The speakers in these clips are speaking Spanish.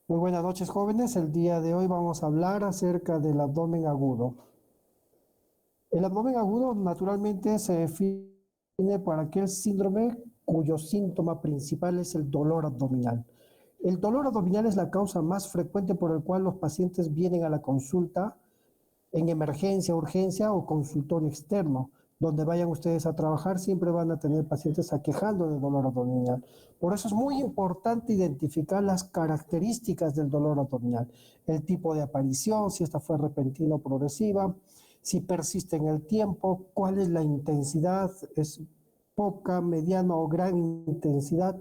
Muy buenas noches, jóvenes. El día de hoy vamos a hablar acerca del abdomen agudo. El abdomen agudo naturalmente se define por aquel síndrome cuyo síntoma principal es el dolor abdominal. El dolor abdominal es la causa más frecuente por el cual los pacientes vienen a la consulta en emergencia, urgencia o consultorio externo. Donde vayan ustedes a trabajar, siempre van a tener pacientes aquejando de dolor abdominal. Por eso es muy importante identificar las características del dolor abdominal, el tipo de aparición, si esta fue repentina o progresiva, si persiste en el tiempo, cuál es la intensidad, es poca, mediana o gran intensidad,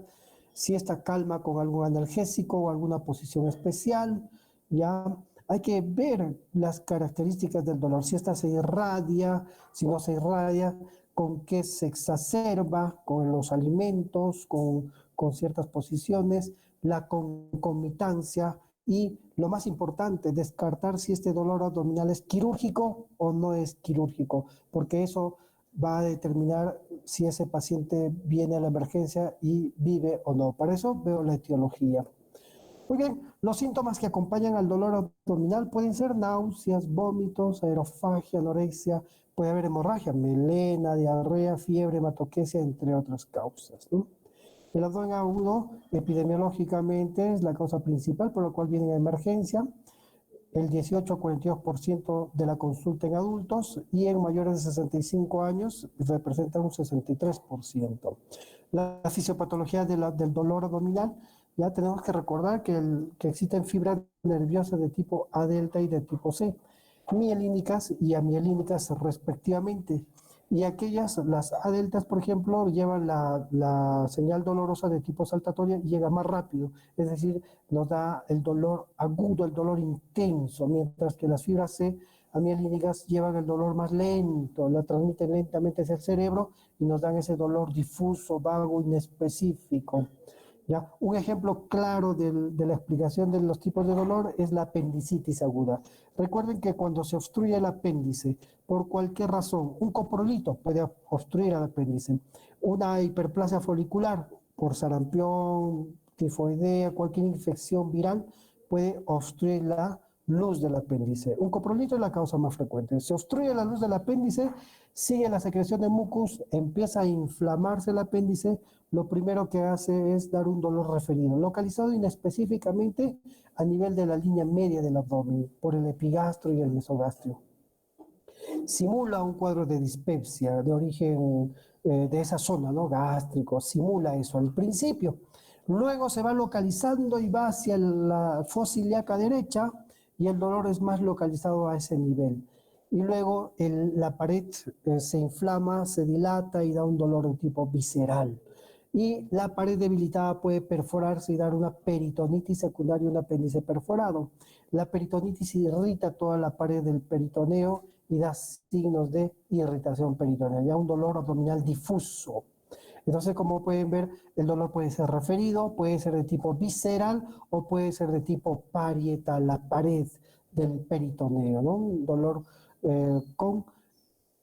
si esta calma con algún analgésico o alguna posición especial, ya hay que ver las características del dolor, si esta se irradia, si no se irradia, con qué se exacerba, con los alimentos, con ciertas posiciones, la concomitancia y lo más importante, descartar si este dolor abdominal es quirúrgico o no es quirúrgico, porque eso va a determinar si ese paciente viene a la emergencia y vive o no. Para eso veo la etiología. Muy bien, los síntomas que acompañan al dolor abdominal pueden ser náuseas, vómitos, aerofagia, anorexia, puede haber hemorragia, melena, diarrea, fiebre, hematoquesia, entre otras causas, ¿no? El abdomen agudo, epidemiológicamente, es la causa principal por la cual viene a emergencia. El 18 a 42% de la consulta en adultos y en mayores de 65 años representa un 63%. La fisiopatología del dolor abdominal, ya tenemos que recordar que existen fibras nerviosas de tipo A delta y de tipo C, mielínicas y amielínicas respectivamente. Y aquellas, las A deltas, por ejemplo, llevan la señal dolorosa de tipo saltatoria y llega más rápido, es decir, nos da el dolor agudo, el dolor intenso, mientras que las fibras C amielínicas llevan el dolor más lento, la transmiten lentamente hacia el cerebro y nos dan ese dolor difuso, vago, inespecífico. ¿Ya? Un ejemplo claro de la explicación de los tipos de dolor es la apendicitis aguda. Recuerden que cuando se obstruye el apéndice, por cualquier razón, un coprolito puede obstruir el apéndice, una hiperplasia folicular por sarampión, tifoidea, cualquier infección viral puede obstruir la luz del apéndice. Un coprolito es la causa más frecuente. Se obstruye la luz del apéndice, sigue la secreción de mucus, empieza a inflamarse el apéndice, lo primero que hace es dar un dolor referido, localizado inespecíficamente a nivel de la línea media del abdomen, por el epigastro y el mesogastrio. Simula un cuadro de dispepsia de origen de esa zona, ¿no? Gástrico, simula eso al principio. Luego se va localizando y va hacia la fosa ilíaca derecha y el dolor es más localizado a ese nivel. Y luego la pared se inflama, se dilata y da un dolor de tipo visceral. Y la pared debilitada puede perforarse y dar una peritonitis secundaria, un apéndice perforado. La peritonitis irrita toda la pared del peritoneo y da signos de irritación peritoneal, ya un dolor abdominal difuso. Entonces, como pueden ver, el dolor puede ser referido, puede ser de tipo visceral o puede ser de tipo parietal, la pared del peritoneo, ¿no? Un dolor con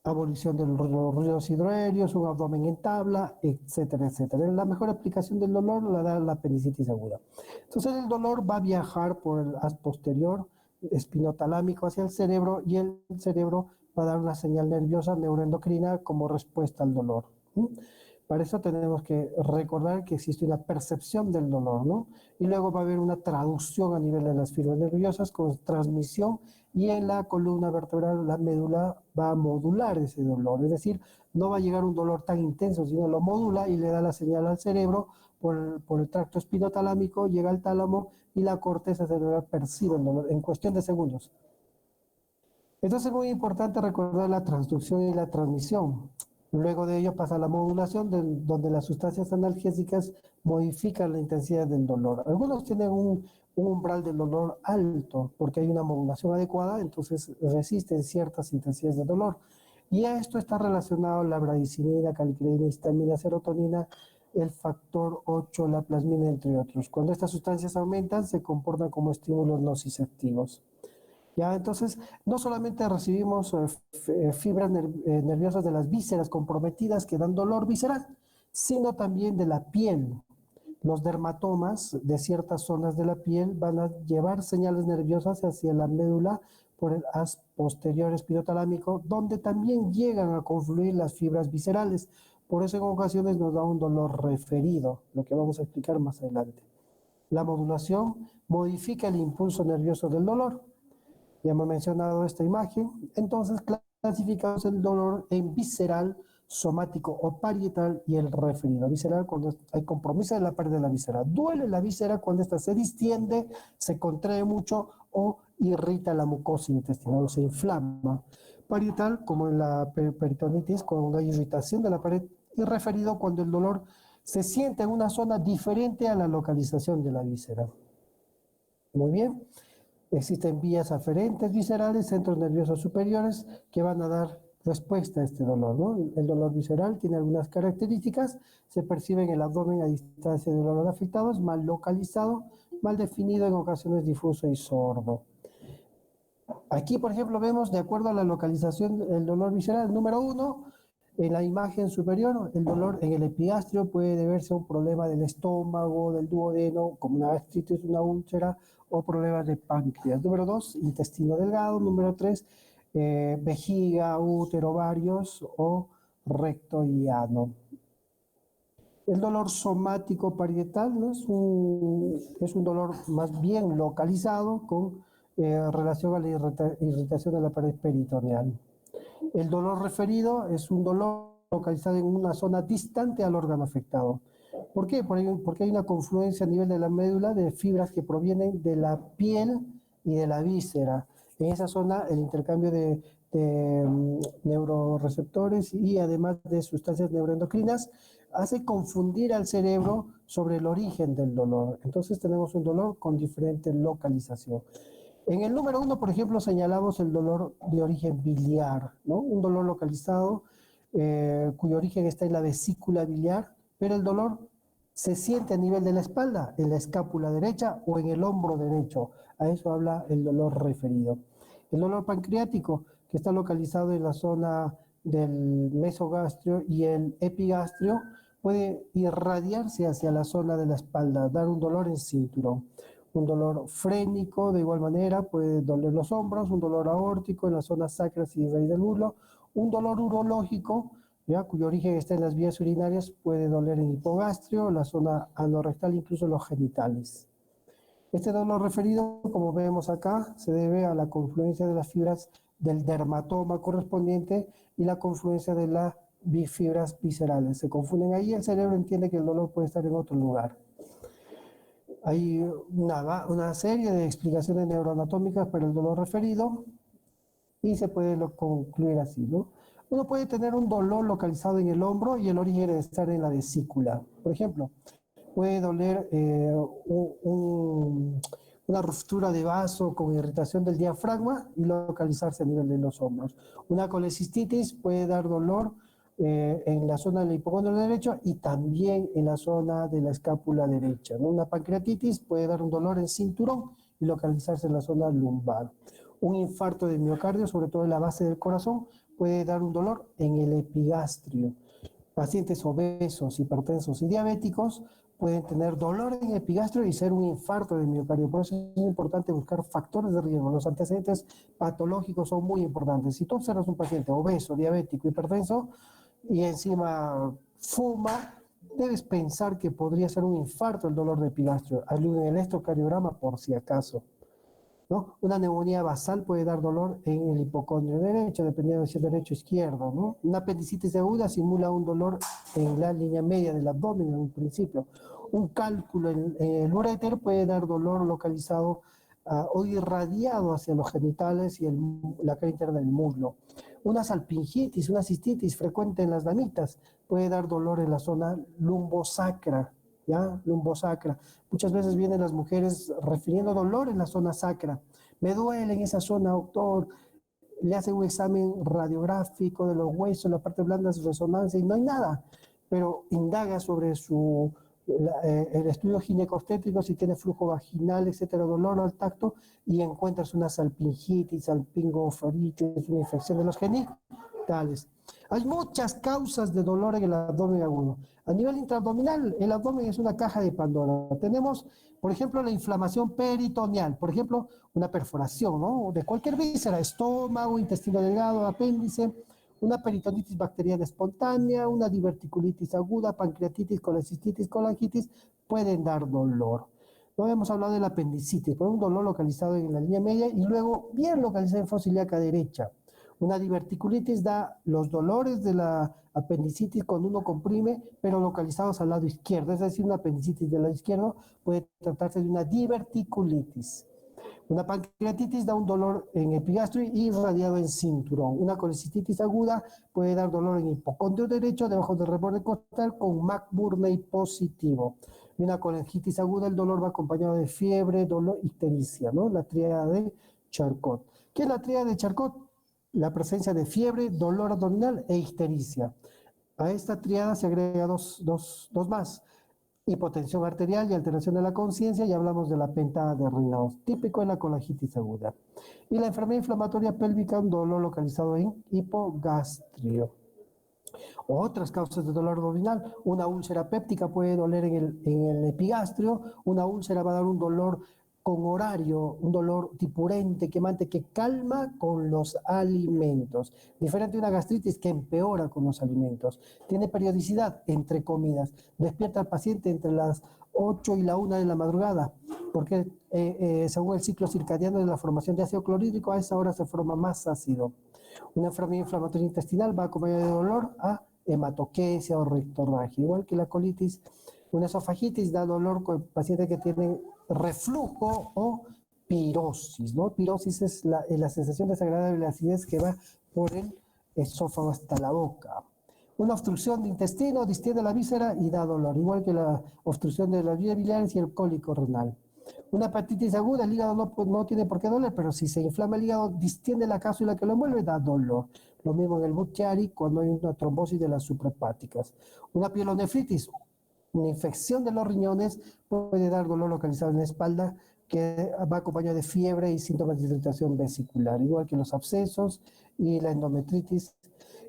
abolición de los ruidos hidroaéreos, un abdomen en tabla, etcétera, etcétera. La mejor explicación del dolor la da la apendicitis aguda. Entonces el dolor va a viajar por el haz posterior espinotalámico hacia el cerebro y el cerebro va a dar una señal nerviosa neuroendocrina como respuesta al dolor. Para eso tenemos que recordar que existe una percepción del dolor, ¿no? Y luego va a haber una traducción a nivel de las fibras nerviosas con transmisión y en la columna vertebral, la médula va a modular ese dolor. Es decir, no va a llegar un dolor tan intenso, sino lo modula y le da la señal al cerebro por el tracto espinotalámico, llega al tálamo y la corteza cerebral percibe el dolor en cuestión de segundos. Entonces es muy importante recordar la transducción y la transmisión. Luego de ello pasa la modulación, donde las sustancias analgésicas modifican la intensidad del dolor. Algunos tienen un umbral del dolor alto porque hay una modulación adecuada, entonces resisten ciertas intensidades de dolor. Y a esto está relacionado la bradicinina, calicreína, histamina, serotonina, el factor 8, la plasmina, entre otros. Cuando estas sustancias aumentan, se comportan como estímulos nociceptivos. Ya, entonces, no solamente recibimos fibras nerviosas de las vísceras comprometidas que dan dolor visceral, sino también de la piel. Los dermatomas de ciertas zonas de la piel van a llevar señales nerviosas hacia la médula por el haz posterior espinotalámico, donde también llegan a confluir las fibras viscerales. Por eso en ocasiones nos da un dolor referido, lo que vamos a explicar más adelante. La modulación modifica el impulso nervioso del dolor. Ya hemos mencionado esta imagen. Entonces clasificamos el dolor en visceral, somático o parietal y el referido. Visceral cuando hay compromiso de la pared de la víscera. Duele la víscera cuando ésta se distiende, se contrae mucho o irrita la mucosa intestinal o se inflama. Parietal como en la peritonitis cuando hay irritación de la pared y referido cuando el dolor se siente en una zona diferente a la localización de la víscera. Muy bien. Existen vías aferentes viscerales, centros nerviosos superiores, que van a dar respuesta a este dolor, ¿no? El dolor visceral tiene algunas características, se percibe en el abdomen a distancia del órgano afectado, es mal localizado, mal definido, en ocasiones difuso y sordo. Aquí, por ejemplo, vemos, de acuerdo a la localización, el dolor visceral. Número 1, en la imagen superior, el dolor en el epigastrio puede deberse a un problema del estómago, del duodeno, como una gastritis, una úlcera, o problemas de páncreas. Número 2, intestino delgado. Número 3, vejiga, útero, ovarios o recto y ano. El dolor somático parietal, ¿no? es un dolor más bien localizado con relación a la irritación de la pared peritoneal. El dolor referido es un dolor localizado en una zona distante al órgano afectado. ¿Por qué? Porque hay una confluencia a nivel de la médula de fibras que provienen de la piel y de la víscera. En esa zona el intercambio de neuroreceptores y además de sustancias neuroendocrinas hace confundir al cerebro sobre el origen del dolor. Entonces tenemos un dolor con diferente localización. En el número 1, por ejemplo, señalamos el dolor de origen biliar, ¿no? Un dolor localizado cuyo origen está en la vesícula biliar, pero el dolor se siente a nivel de la espalda, en la escápula derecha o en el hombro derecho. A eso habla el dolor referido. El dolor pancreático, que está localizado en la zona del mesogastrio y el epigastrio, puede irradiarse hacia la zona de la espalda, dar un dolor en cinturón. Un dolor frénico, de igual manera, puede doler los hombros, un dolor aórtico en las zonas sacras y raíz del muslo, un dolor urológico, ¿ya? Cuyo origen está en las vías urinarias, puede doler en hipogastrio, la zona anorrectal, incluso los genitales. Este dolor referido, como vemos acá, se debe a la confluencia de las fibras del dermatoma correspondiente y la confluencia de las fibras viscerales. Se confunden ahí, el cerebro entiende que el dolor puede estar en otro lugar. Hay una serie de explicaciones neuroanatómicas para el dolor referido y se puede concluir así, ¿no? Uno puede tener un dolor localizado en el hombro y el origen de estar en la vesícula. Por ejemplo, puede doler una ruptura de vaso con irritación del diafragma y localizarse a nivel de los hombros. Una colecistitis puede dar dolor en la zona del hipocondrio derecho y también en la zona de la escápula derecha, ¿no? Una pancreatitis puede dar un dolor en cinturón y localizarse en la zona lumbar. Un infarto de miocardio, sobre todo en la base del corazón, puede dar un dolor en el epigastrio. Pacientes obesos, hipertensos y diabéticos pueden tener dolor en el epigastrio y ser un infarto de miocardio. Por eso es importante buscar factores de riesgo. Los antecedentes patológicos son muy importantes. Si tú observas un paciente obeso, diabético, hipertenso y encima fuma, debes pensar que podría ser un infarto el dolor de epigastrio. Hazle un electrocardiograma por si acaso, ¿no? Una neumonía basal puede dar dolor en el hipocondrio derecho, dependiendo de si es derecho o izquierdo, ¿no? Una apendicitis aguda simula un dolor en la línea media del abdomen en un principio. Un cálculo en el uréter puede dar dolor localizado o irradiado hacia los genitales y la cara interna del muslo. Una salpingitis, una cistitis frecuente en las damitas puede dar dolor en la zona lumbosacra, ¿ya? Lumbosacra. Muchas veces vienen las mujeres refiriendo dolor en la zona sacra. Me duele en esa zona, doctor. Le hacen un examen radiográfico de los huesos, la parte blanda, su resonancia y no hay nada. Pero indaga sobre el estudio ginecostétrico, si tiene flujo vaginal, etcétera, dolor al tacto, y encuentras una salpingitis, salpingofloritis, una infección de los genitales. genitales. Hay muchas causas de dolor en el abdomen agudo. A nivel intraabdominal, el abdomen es una caja de Pandora. Tenemos, por ejemplo, la inflamación peritoneal, por ejemplo, una perforación, ¿no? De cualquier víscera, estómago, intestino delgado, apéndice, una peritonitis bacteriana espontánea, una diverticulitis aguda, pancreatitis, colecistitis, colangitis, pueden dar dolor. No hemos hablado de la apendicitis, por un dolor localizado en la línea media y luego bien localizado en fosa ilíaca derecha. Una diverticulitis da los dolores de la apendicitis cuando uno comprime, pero localizados al lado izquierdo. Es decir, una apendicitis del lado izquierdo puede tratarse de una diverticulitis. Una pancreatitis da un dolor en epigastrio y irradiado en cinturón. Una colecistitis aguda puede dar dolor en hipocondrio derecho, debajo del reborde costal, con McBurney positivo. Y una colangitis aguda, el dolor va acompañado de fiebre, dolor, ictericia, ¿no? La tríada de Charcot. ¿Qué es la tríada de Charcot? La presencia de fiebre, dolor abdominal e ictericia. A esta triada se agrega dos más: hipotensión arterial y alteración de la conciencia, y hablamos de la pentada de Raynaud, típico en la colangitis aguda. Y la enfermedad inflamatoria pélvica, un dolor localizado en hipogastrio. Otras causas de dolor abdominal: una úlcera péptica puede doler en el epigastrio, una úlcera va a dar un dolor con horario, un dolor tipurente, quemante, que calma con los alimentos. Diferente de una gastritis que empeora con los alimentos. Tiene periodicidad entre comidas. Despierta al paciente entre las 8 y la 1 de la madrugada, porque según el ciclo circadiano de la formación de ácido clorhídrico, a esa hora se forma más ácido. Una enfermedad inflamatoria intestinal va acompañada de dolor a hematoquesia o rectorragia, igual que la colitis. Una esofagitis da dolor con pacientes que tienen reflujo o pirosis, ¿no? Pirosis es la sensación desagradable de la acidez que va por el esófago hasta la boca. Una obstrucción de intestino distiende la víscera y da dolor, igual que la obstrucción de las vías biliares y el cólico renal. Una hepatitis aguda, el hígado no tiene por qué doler, pero si se inflama el hígado, distiende la cápsula que lo envuelve, da dolor. Lo mismo en el Budd-Chiari cuando hay una trombosis de las suprahepáticas. Una pielonefritis, una infección de los riñones, puede dar dolor localizado en la espalda, que va acompañado de fiebre y síntomas de irritación vesicular, igual que los abscesos y la endometritis.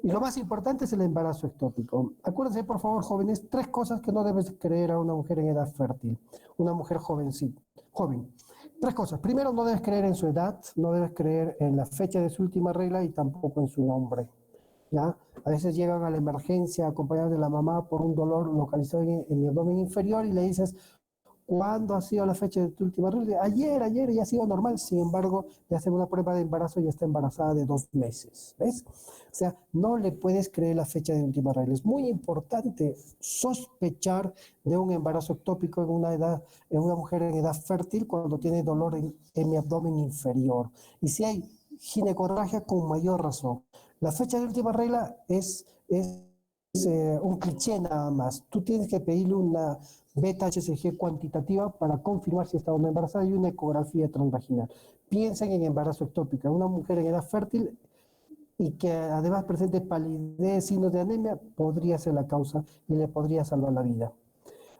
Y lo más importante es el embarazo ectópico. Acuérdense, por favor, jóvenes, 3 cosas que no debes creer a una mujer en edad fértil, una mujer joven. 3 cosas. Primero, no debes creer en su edad, no debes creer en la fecha de su última regla y tampoco en su nombre. ¿Ya? A veces llegan a la emergencia acompañados de la mamá por un dolor localizado en el abdomen inferior y le dices: ¿cuándo ha sido la fecha de tu última regla? Ayer, y ha sido normal. Sin embargo, le hacen una prueba de embarazo y está embarazada de 2 meses. ¿Ves? O sea, no le puedes creer la fecha de última regla. Es muy importante sospechar de un embarazo ectópico en una mujer en edad fértil cuando tiene dolor en mi abdomen inferior. Y si hay ginecorragia, con mayor razón. La fecha de última regla es un cliché nada más. Tú tienes que pedirle una beta-HCG cuantitativa para confirmar si está o no embarazada y una ecografía transvaginal. Piensen en embarazo ectópico. Una mujer en edad fértil y que además presente palidez, signos de anemia, podría ser la causa y le podría salvar la vida.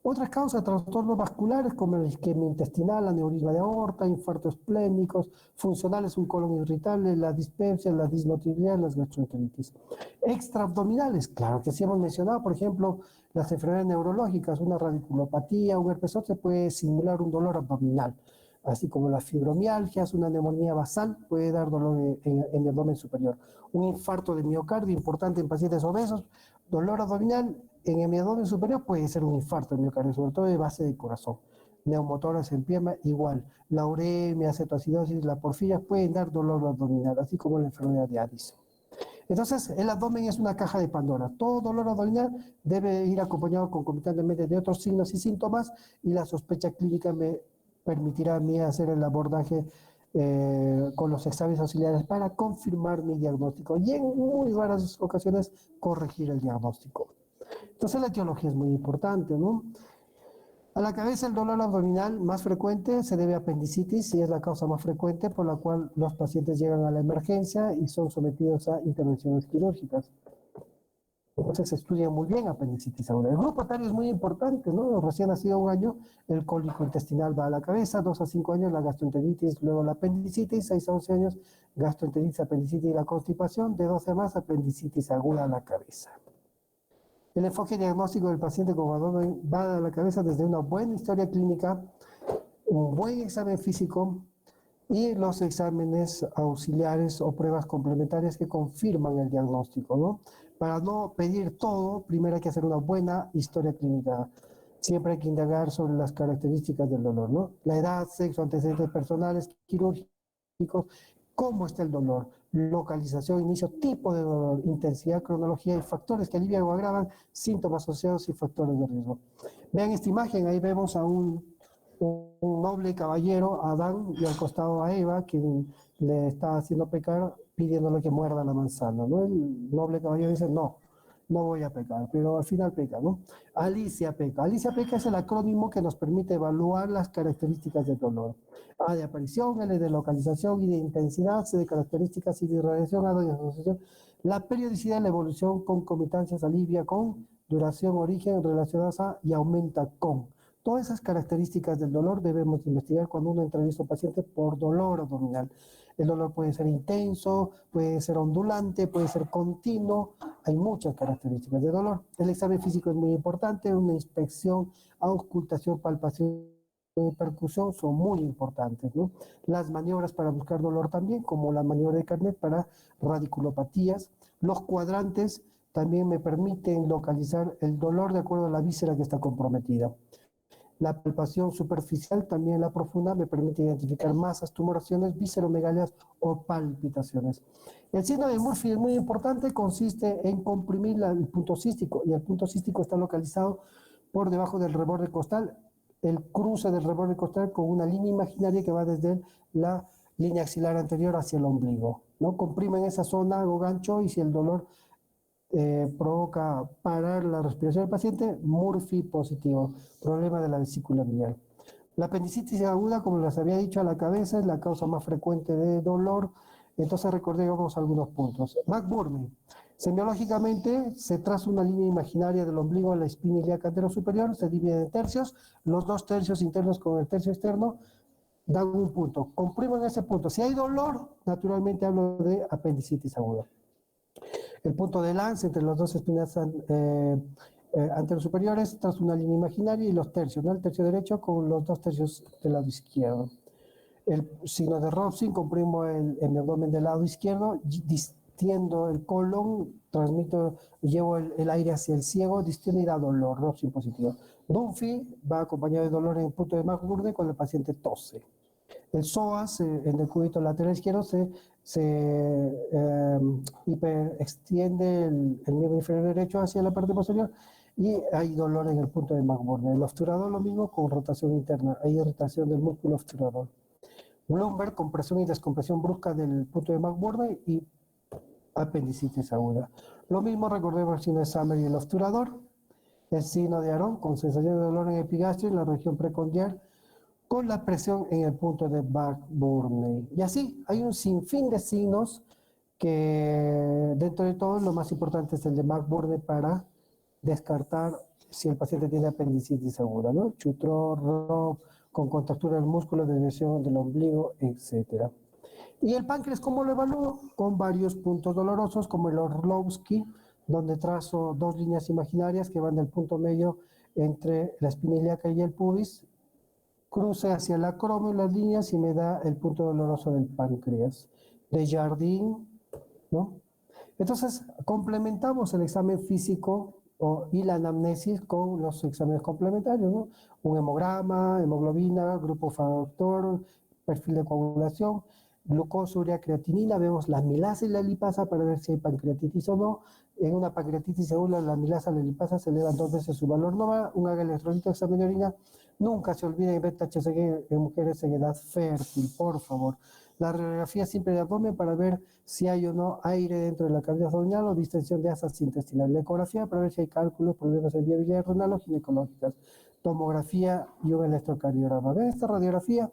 Otras causas, trastornos vasculares como el isquemia intestinal, aneurisma de aorta, infartos esplénicos, funcionales, un colon irritable, la dispepsia, la dismotilidad, las gastroenteritis. Extraabdominales, claro que sí hemos mencionado, por ejemplo, las enfermedades neurológicas, una radiculopatía, un herpes zóster puede simular un dolor abdominal, así como las fibromialgias, una neumonía basal puede dar dolor en el abdomen superior. Un infarto de miocardio importante en pacientes obesos, dolor abdominal en el abdomen superior puede ser un infarto de miocardio, sobre todo de base de corazón. Neumotoras en pierna, igual. La uremia, cetoacidosis, la porfiria pueden dar dolor abdominal, así como la enfermedad de Addison. Entonces, el abdomen es una caja de Pandora. Todo dolor abdominal debe ir acompañado concomitantemente de otros signos y síntomas, y la sospecha clínica me permitirá a mí hacer el abordaje con los exámenes auxiliares para confirmar mi diagnóstico y en muy raras ocasiones corregir el diagnóstico. Entonces la etiología es muy importante, ¿no? A la cabeza, el dolor abdominal más frecuente se debe a apendicitis y es la causa más frecuente por la cual los pacientes llegan a la emergencia y son sometidos a intervenciones quirúrgicas. Entonces se estudia muy bien apendicitis aguda. El grupo etario es muy importante, ¿no? Recién nacido 1 año, el cólico intestinal va a la cabeza, 2 a 5 años la gastroenteritis, luego la apendicitis, 6 a 11 años gastroenteritis, apendicitis y la constipación, de 12 a más apendicitis aguda a la cabeza. El enfoque diagnóstico del paciente con abdomen va a la cabeza desde una buena historia clínica, un buen examen físico y los exámenes auxiliares o pruebas complementarias que confirman el diagnóstico, ¿no? Para no pedir todo, primero hay que hacer una buena historia clínica. Siempre hay que indagar sobre las características del dolor, ¿no? La edad, sexo, antecedentes personales, quirúrgicos, cómo está el dolor, localización, inicio, tipo de dolor, intensidad, cronología y factores que alivian o agravan, síntomas asociados y factores de riesgo. Vean esta imagen, ahí vemos a un noble caballero, a Adán, y al costado a Eva, quien le está haciendo pecar, pidiéndole que muerda la manzana, ¿no? El noble caballero dice, no, no voy a pecar, pero al final peca, ¿no? Alicia peca. Alicia peca es el acrónimo que nos permite evaluar las características del dolor. A de aparición, L de localización y de intensidad, C de características y de irradiación, A de asociación. La periodicidad, la evolución, concomitancias, alivia con, duración, origen, relacionadas a y aumenta con. Todas esas características del dolor debemos investigar cuando uno entrevista a un paciente por dolor abdominal. El dolor puede ser intenso, puede ser ondulante, puede ser continuo. Hay muchas características de dolor. El examen físico es muy importante, una inspección, auscultación, palpación y percusión son muy importantes, ¿no? Las maniobras para buscar dolor también, como la maniobra de Carnet para radiculopatías. Los cuadrantes también me permiten localizar el dolor de acuerdo a la víscera que está comprometida. La palpación superficial, también la profunda, me permite identificar masas, tumoraciones, visceromegalias o palpitaciones. El síndrome de Murphy es muy importante, consiste en comprimir el punto cístico, y el punto cístico está localizado por debajo del reborde costal, el cruce del reborde costal con una línea imaginaria que va desde la línea axilar anterior hacia el ombligo, ¿no? Comprimen esa zona, hago gancho, y si el dolor provoca parar la respiración del paciente, Murphy positivo, problema de la vesícula biliar. La apendicitis aguda, como les había dicho, a la cabeza es la causa más frecuente de dolor. Entonces recordemos algunos puntos. McBurney. Semiológicamente se traza una línea imaginaria del ombligo a la espina ilíaca anterosuperior, se divide en tercios, los 2 tercios internos con el tercio externo dan un punto. Comprimo en ese punto. Si hay dolor, naturalmente hablo de apendicitis aguda. El punto de lance entre las 2 espinas anterosuperiores tras una línea imaginaria y los tercios, ¿no? El tercio derecho con los 2 tercios del lado izquierdo. El signo de Robson, comprimo el abdomen del lado izquierdo, distiendo el colon, llevo el aire hacia el ciego, distiendo y da dolor, Robson positivo. Dunphy va acompañado de dolor en el punto de McBurney cuando el paciente tose. El psoas, en el cúbito lateral izquierdo, se hiperextiende el miembro inferior derecho hacia la parte posterior y hay dolor en el punto de McBurney. El obturador lo mismo con rotación interna, hay irritación del músculo obturador. Bloomberg, compresión y descompresión brusca del punto de McBurney y apendicitis aguda. Lo mismo recordemos el signo de Summer y el obturador. El signo de Aarón con sensación de dolor en epigastrio en la región precondial con la presión en el punto de McBurney. Y así, hay un sinfín de signos que dentro de todo lo más importante es el de McBurney para descartar si el paciente tiene apendicitis aguda, ¿no? Chutror, Rob, con contractura del músculo, desviación del ombligo, etc. Y el páncreas, ¿cómo lo evalúo? Con varios puntos dolorosos, como el Orlowski, donde trazo 2 líneas imaginarias que van del punto medio entre la espina ilíaca y el pubis, cruce hacia el acromo y las líneas y me da el punto doloroso del páncreas. De Jardín, ¿no? Entonces, complementamos el examen físico y la anamnesis con los exámenes complementarios, ¿no? Un hemograma, hemoglobina, grupo factor, perfil de coagulación, glucosa, urea, creatinina, vemos la milasa y la lipasa para ver si hay pancreatitis o no. En una pancreatitis segura, la milasa y la lipasa se elevan 2 veces su valor normal. Un electrolito, examen de orina. Nunca se olviden beta-HCG en mujeres en edad fértil, por favor. La radiografía simple de abdomen para ver si hay o no aire dentro de la cavidad abdominal o distensión de asas intestinales. La ecografía para ver si hay cálculos, problemas en viabilidad renal o ginecológicas. Tomografía y un electrocardiograma. ¿Ven esta radiografía?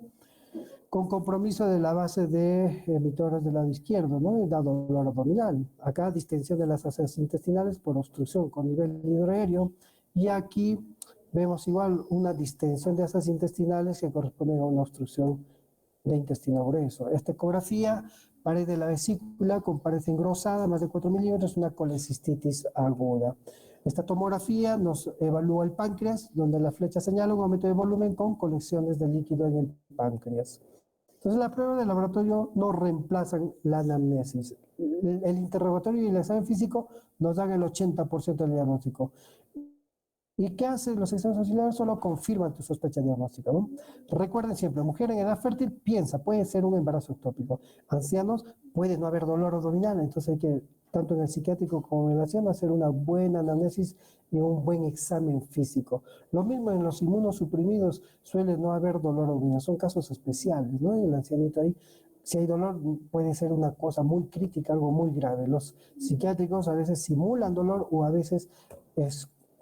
con compromiso de la base de emisores del lado izquierdo, ¿no? Da dolor abdominal. Acá distensión de las asas intestinales por obstrucción con nivel hidroaéreo. Y aquí vemos igual una distensión de asas intestinales que corresponde a una obstrucción de intestino grueso. Esta ecografía, pared de la vesícula con pared engrosada, más de 4 milímetros, una colecistitis aguda. Esta tomografía nos evalúa el páncreas, donde la flecha señala un aumento de volumen con colecciones de líquido en el páncreas. Entonces, la prueba de laboratorio no reemplazan la anamnesis. El interrogatorio y el examen físico nos dan el 80% del diagnóstico. ¿Y qué hacen los exámenes auxiliares? Solo confirman tu sospecha diagnóstica, ¿no? Recuerden siempre, mujer en edad fértil piensa, puede ser un embarazo ectópico. Ancianos, puede no haber dolor abdominal, entonces hay que, tanto en el psiquiátrico como en el anciano, hacer una buena anamnesis y un buen examen físico. Lo mismo en los inmunosuprimidos, suele no haber dolor abdominal, son casos especiales, ¿no? En el ancianito ahí, si hay dolor, puede ser una cosa muy crítica, algo muy grave. Los psiquiátricos a veces simulan dolor o a veces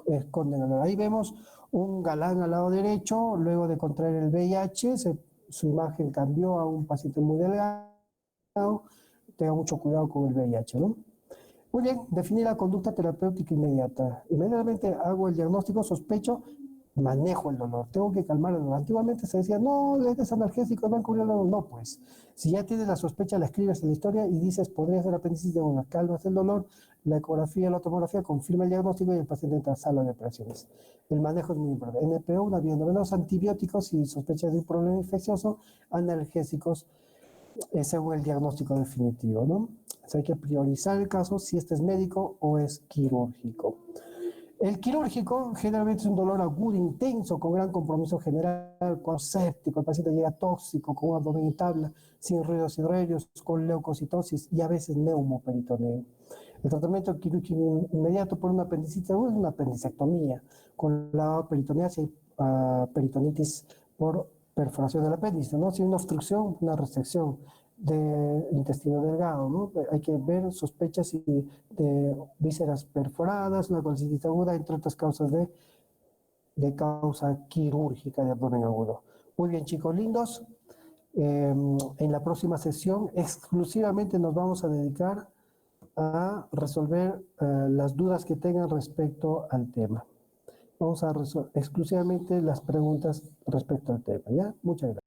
esconden el dolor. Ahí vemos un galán al lado derecho, luego de contraer el VIH, su imagen cambió a un paciente muy delgado. Tenga mucho cuidado con el VIH, ¿no? Muy bien, definir la conducta terapéutica inmediata. Inmediatamente hago el diagnóstico, sospecho, manejo el dolor. Tengo que calmar el dolor. Antiguamente se decía, no, le des analgésicos, van a cubrir el dolor. No, pues. Si ya tienes la sospecha, la escribes en la historia y dices, podría ser apendicitis de una. Calmas el dolor, la ecografía, la tomografía confirma el diagnóstico y el paciente entra a sala de operaciones. El manejo es muy importante. NPO, una vía endovenosa, antibióticos si sospechas de un problema infeccioso, analgésicos, según el diagnóstico definitivo, ¿no? O sea, hay que priorizar el caso si este es médico o es quirúrgico. El quirúrgico generalmente es un dolor agudo, intenso, con gran compromiso general, con séptico, el paciente llega tóxico, con un abdomen en tabla, sin ruidos hidroaéreos, con leucocitosis y a veces neumoperitoneo. El tratamiento quirúrgico inmediato por una apendicitis aguda es una apendicectomía, con la peritoneal si hay peritonitis por perforación del apéndice, ¿no? Si hay una obstrucción, una resección de intestino delgado, ¿no? Hay que ver sospechas de vísceras perforadas, una colecitis aguda, entre otras causas de causa quirúrgica de abdomen agudo. Muy bien, chicos lindos. En la próxima sesión exclusivamente nos vamos a dedicar a resolver las dudas que tengan respecto al tema. Vamos a resolver exclusivamente las preguntas respecto al tema, ¿ya? Muchas gracias.